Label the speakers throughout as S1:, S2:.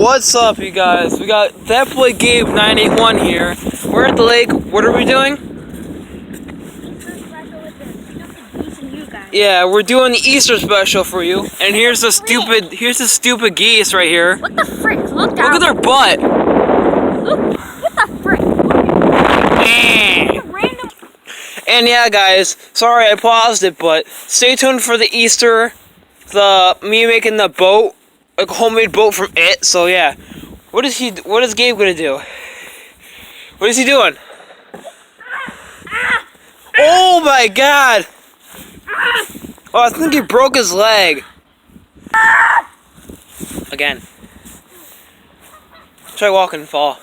S1: What's up, you guys? We got that boy Gabe 981 here. We're at the lake. What are we doing? Yeah, we're doing the Easter special for you. And here's the stupid geese right here.
S2: What the frick? Look
S1: at their butt.
S2: Look, what the frick? Random.
S1: And yeah, guys, sorry I paused it, but stay tuned for the Easter, me making the boat, like a homemade boat from it. So yeah, what is Gabe gonna do? What is he doing? Oh my God! Oh, I think he broke his leg. Again. Try walking and fall.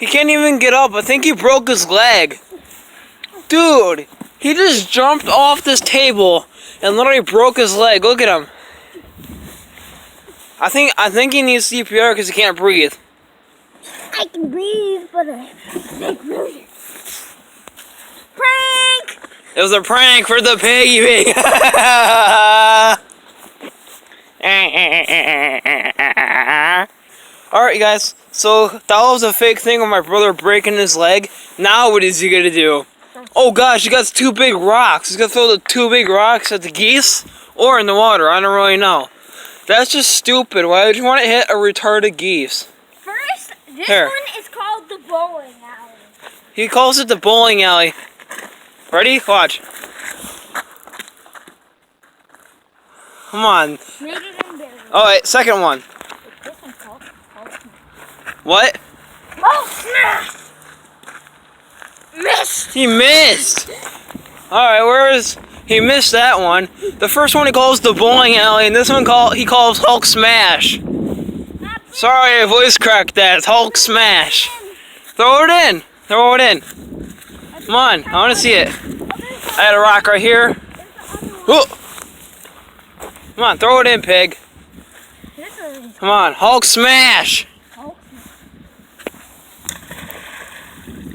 S1: He can't even get up. I think he broke his leg. Dude, he just jumped off this table and literally broke his leg. Look at him. I think he needs CPR because he can't breathe.
S2: I can breathe, but I can't breathe. Prank!
S1: It was a prank for the piggy pig. Alright, you guys. So, that was a fake thing of my brother breaking his leg. Now, what is he gonna do? Oh gosh, he got two big rocks. He's gonna throw the two big rocks at the geese or in the water. I don't really know. That's just stupid. Why would you want to hit a retarded geese?
S2: First, this one is called the bowling alley.
S1: He calls it the bowling alley. Ready? Watch. Come on.
S2: Make it embarrassing.
S1: Alright, second one.
S2: This one's called
S1: What?
S2: smash! Missed!
S1: He missed! Alright, he missed that one. The first one he calls the bowling alley, and this one he calls Hulk Smash. Sorry, I voice cracked that. It's Hulk Smash. Throw it in. Throw it in. Come on, I want to see it. I had a rock right here. Whoa. Come on, throw it in, pig. Come on, Hulk Smash.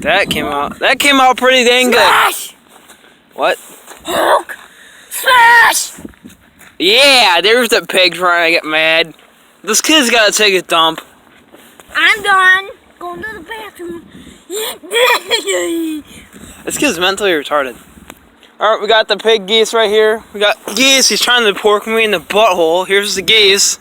S1: That came out pretty dang good.
S2: Smash!
S1: What?
S2: Hulk! Smash!
S1: Yeah, there's the pig trying to get mad. This kid's gotta take a dump.
S2: I'm done. Going to the bathroom.
S1: This kid's mentally retarded. Alright, we got the pig geese right here. We got geese. He's trying to pork me in the butthole. Here's the geese.